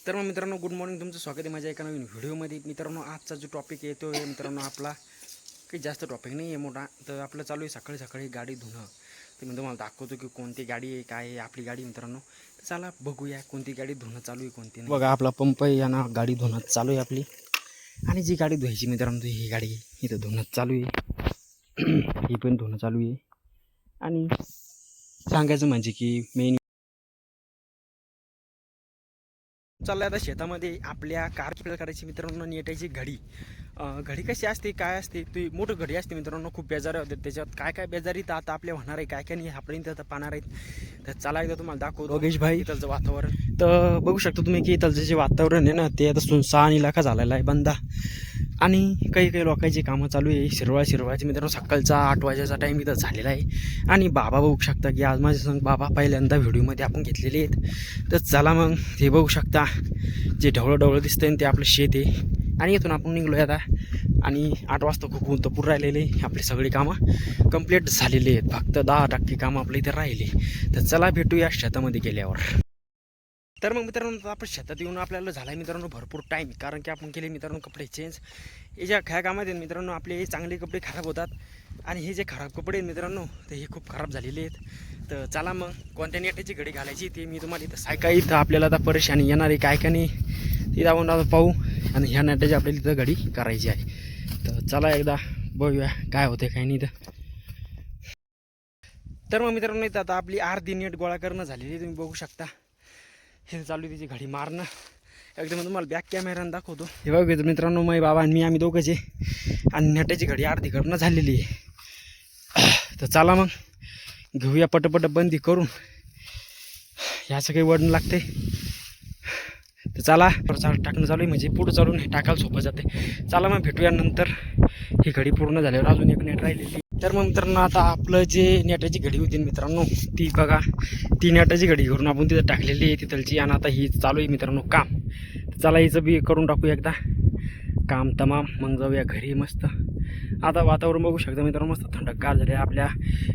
तर मग मित्रांनो, गुड मॉर्निंग. तुमचं स्वागत आहे माझ्या एका नवीन व्हिडिओमध्ये. मित्रांनो, आजचा जो टॉपिक येतो आहे मित्रांनो, आपला काही जास्त टॉपिक नाही आहे मोठा. तर आपलं चालू आहे सकाळी सकाळी गाडी धुणं. तर मी तुम्हाला दाखवतो की कोणती गाडी आहे, काय आहे आपली गाडी मित्रांनो. तर चला बघूया कोणती गाडी धुणं चालू आहे, कोणती नाही. बघा, आपला पंप आहे ना, गाडी धुणं चालू आहे आपली. आणि जी गाडी धुवायची मित्रांनो, ही गाडी इथं धुणं चालू आहे. ही पण धुणं चालू आहे. आणि सांगायचं म्हणजे की मेन चाललं आता शेतामध्ये आपल्या कार रिपेअर करायची मित्रांनो. नेटायची घडी. घडी कशी असते, काय असते, ती मोठी घडी असते मित्रांनो. खूप बेजारी होते त्याच्यात. काय काय बेजारी तर आता आपल्या होणार आहे, काय काय नाही आपण आता पाहणार आहेत. तर चला एकदा तुम्हाला दाखवतो योगेश भाई इथलचं वातावरण. तर बघू शकता तुम्ही की इथलचं जे वातावरण आहे ना, ते आता सुनसान इलाका झालेला आहे, बंदा. आणि काही काही लोकांची कामं चालू आहे. शिरवाळची मित्रांनो, सकाळचा 8 वाजेचा टाईम इथं झालेला आहे. आणि बाबा बघू शकता की आज माझ्या संग बाबा पहिल्यांदा व्हिडिओमध्ये आपण घेतलेले आहेत. तर चला मग हे बघू शकता, जे ढवळं दिसतंय ते आपलं शेत आहे. आणि इथून आपण निघलो आहे आता. आणि 8 वाजता खूप ऊन तर राहिलेले. आपली सगळी कामं कंप्लीट झालेली आहेत. फक्त 10% कामं आपल्या इथे राहिले. तर चला भेटूया शेतामध्ये गेल्यावर. तर मग मित्रांनो, आपण शेतात येऊन आपल्याला झाला आहे मित्रांनो भरपूर टाईम. कारण की आपण केले मित्रांनो कपडे चेंज. हे ज्या ह्या कामात आहेत मित्रांनो, आपले चांगले कपडे खराब होतात. आणि हे जे खराब कपडे आहेत मित्रांनो, तर हे खूप खराब झालेले आहेत. तर चला मग कोणत्या नेटाची घडी घालायची ते मी तुम्हाला इथं सायका. इथं आपल्याला आता परेशानी येणार आहे, काय का नाही ती जाऊन आता पाहू. आणि ह्या नेटाची आपल्याला इथं घडी करायची आहे. तर चला एकदा बघूया काय होते काय नाही इथं. तर मग मित्रांनो, इथं आता आपली अर्धी नेट गोळा करणं झालेली तुम्ही बघू शकता. हे चालू आहे त्याची घडी मारणं. एकदम तुम्हाला बॅक कॅमेऱ्यानं दाखवतो. हे बघा मित्रांनो, मै बाबा आणि आम्ही दोघंच आहे. आणि नेटाची घडी अर्धी करणं झालेली आहे. तर चला मग घेऊया पटपट बंदी करून. ह्याचं काही वडणं लागते. तर चला टाकणं चालू आहे, म्हणजे पुढं चालून हे टाकायला सोपं जाते. चला मग भेटूया नंतर. ही घडी पूर्ण झाल्यावर अजून एक नेट राहिलेली. तर मग मित्रांनो, आता आपलं जे नेटाची घडी होती मित्रांनो, ती बघा, ती नेटाची घडी करून आपण तिथं टाकलेली आहे तिथलची. आणि आता ही चालू आहे मित्रांनो काम. चला हिचं बी करून टाकू एकदा काम तमाम. मग जाऊया घरी मस्त. आता वातावरण बघू शकता मित्रांनो, मस्त थंडगार झाले. आपल्या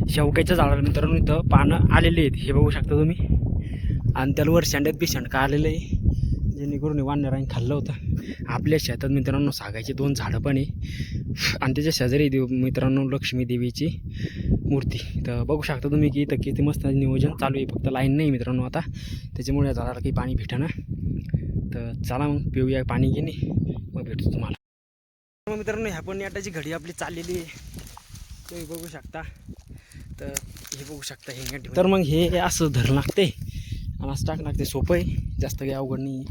शेवक्याच्या झाडाला मित्रांनो इथं पानं आलेली आहेत, हे बघू शकता तुम्ही. आणि त्याला वर शेंड्यात बी शेंडका आलेलं आहे, जेणेकरून वानरांनी खाल्लं होतं. आपल्या शेतात मित्रांनो सागायची 2 झाडं पण आहे. आणि त्याच्या शेजारी मित्रांनो लक्ष्मी देवीची मूर्ती. तर बघू शकता तुम्ही की इथं किती मस्त नियोजन चालू आहे. फक्त लाईन नाही मित्रांनो आता, त्याच्यामुळे झाडाला काही पाणी भेटेना. तर चला मग पिऊया पाणी घेणे, मग भेटतो तुम्हाला. मग मित्रांनो, ह्या पण नेटाची घडी आपली चाललेली आहे, तुम्ही बघू शकता. तर हे बघू शकता हे नेट. तर मग हे असं धरण लागते आणि असं टाक लागते. सोपं आहे, जास्त काही अवघड नाही.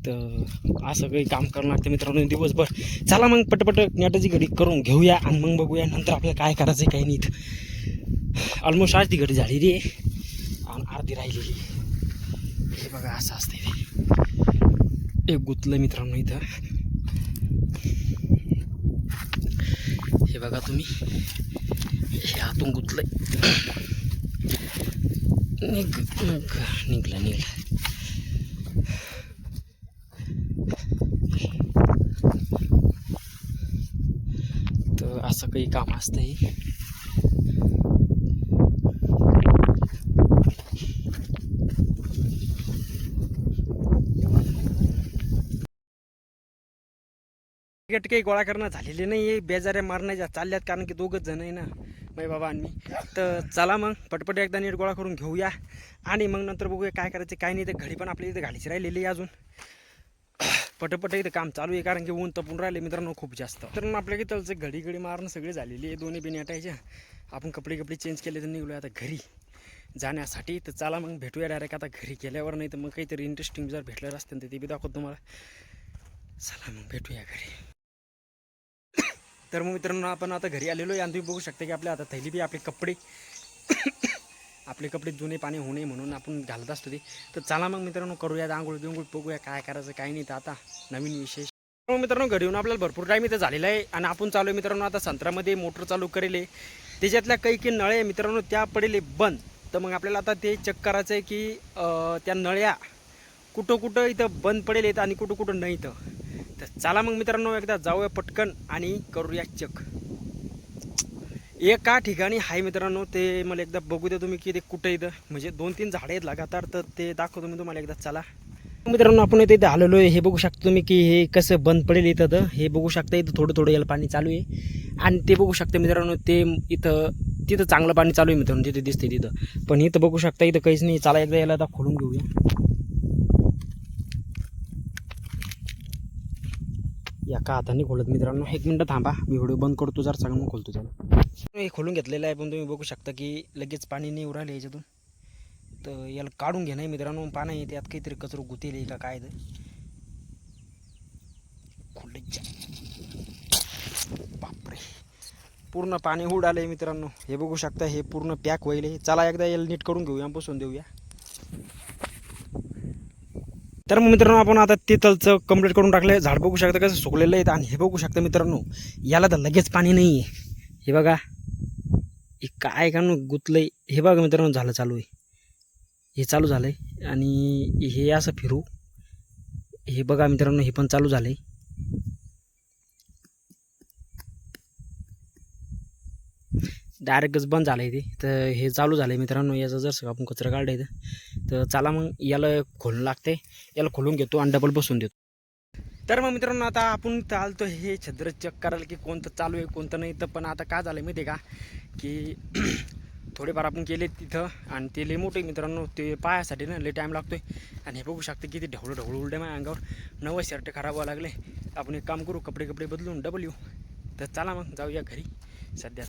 तर असं काही काम करावं लागतं मित्रांनो दिवसभर. चला मग पटपट नेटाची घडी करून घेऊया आणि मग बघूया नंतर आपल्याला काय करायचं आहे काही नाही. ऑलमोस्ट आज ती घडी झालेली आहे आणि अर्धी राहिलेली. हे बघा असं असते ते. एक गुतलं मित्रांनो इथं, हे बघा तुम्ही, हे हातून गुतलंय. निघलं. तर असं काही काम असतंय. तिकीट काही गोळा करणं झालेले नाही आहे, बेजाऱ्या मारण्याच्या चालल्यात. कारण की 2घच जण आहे ना, मै बाबा आणि मी. तर चला मग पटपट एकदा नीट गोळा करून घेऊया आणि मग नंतर बघूया काय करायचं काय नाही. तर घडी पण आपल्या इथे घालीची राहिलेली आहे अजून. पटपट इथं काम चालू आहे, कारण की ऊन तपून राहिले मित्रांनो खूप जास्त. तर मग आपल्या इथं घडी मारणं सगळी झालेली आहे. दोन्ही बी नेटायच्या. आपण कपडे चेंज केले तर निघलो आता घरी जाण्यासाठी. तर चला मग भेटूया डायरेक्ट आता घरी गेल्यावर. नाही तर मग काहीतरी इंटरेस्टिंग जर भेटलं असतं तर ते बी दाखवतो तुम्हाला. चला मग भेटूया घरी. तर मग मित्रांनो, आपण आता घरी आलेलो आहे आणि तुम्ही बघू शकता की आपल्या आता थैली बी आपले कपडे आपले कपडे जुने पाणी होऊ नये म्हणून आपण घालत असतो ते. तर चला मग मित्रांनो, करूया आंघोळ बिंघोळ, बघूया काय करायचं काय नाही. तर आता नवीन विशेष. मग मित्रांनो, घरी येऊन आपल्याला भरपूर टाईम इथं झालेला आहे आणि आपण चालू आहे मित्रांनो आता संत्रामध्ये मोटर चालू करेल. त्याच्यातल्या काही नळे मित्रांनो त्या पडेल बंद. तर मग आपल्याला आता ते चेक करायचं आहे की त्या नळ्या कुठं इथं बंद पडेल आहेत आणि कुठं नाही. तर चला मग मित्रांनो, एकदा जाऊया पटकन आणि करूया चेक. एका ठिकाणी आहे मित्रांनो, ते मला एकदा बघू द्या तुम्ही की ते कुठं इथं, म्हणजे 2-3 झाडं आहेत लगातार. तर ते दाखवतो मी तुम्हाला एकदा. चला मित्रांनो आपण इथे आलेलो आहे. हे बघू शकता तुम्ही की हे कसं बंद पडेल इथं. तर हे बघू शकता इथं थोडं थोडं याला पाणी चालू आहे. आणि ते बघू शकता मित्रांनो ते इथं तिथं चांगलं पाणी चालू आहे मित्रांनो, तिथे दिसते तिथं. पण इथं बघू शकता इथं काहीच नाही. चला एकदा याला आता खोलून घेऊया. एका हाताने खोलत मित्रांनो. 1 मिनटं थांबा, मी व्हिडिओ बंद करतो जर चांगलं खोलतो त्याला. हे खोलून घेतलेलं आहे पण तुम्ही बघू शकता की लगेच पाणी नाही उरायला याच्यातून. तर याला काढून घे नाही मित्रांनो. पाणी त्यात काहीतरी कचरो गुतेल का काय तर खोलायच्या. बापरे, पूर्ण पाणी उडालंय मित्रांनो. हे बघू शकता हे पूर्ण पॅक होईल. चला एकदा याला नीट करून घेऊया, बसून देऊया. तर मग मित्रांनो आपण आता ते तलचं कंप्लीट करून टाकलं. झाड बघू शकता कसं सुकलेलं आहे. आणि हे बघू शकता मित्रांनो याला तर लगेच पाणी नाही आहे. हे बघा हे काय का गुतलंय. हे बघा मित्रांनो झालं चालू आहे. हे चालू झालं आहे आणि हे असं फिरू. हे बघा मित्रांनो हे पण चालू झालं आहे. डायरेक्टच बंद झालं आहे ते. तर हे चालू झालं आहे मित्रांनो. याचं जर आपण कचरा काढायचं तर चला मग याला खोलून लागते. याला खोलून घेतो आणि डबल बसून देतो. तर मग मित्रांनो आता आपण चालतो हे छद्र चेक करायला की कोणतं चालू आहे कोणतं नाही. तर पण आता काय झालं माहिती आहे का की थोडेफार आपण केले तिथं आणि ते लय मोठे मित्रांनो. ते पायासाठी ना लय टाईम लागतोय. आणि हे बघू शकते किती ढवळं उलटे माझ्या अंगावर. 9 शर्ट खराब व्हावं लागले. आपण एक काम करू, कपडे बदलून डबल येऊ. तर चला मग जाऊया घरी सध्या.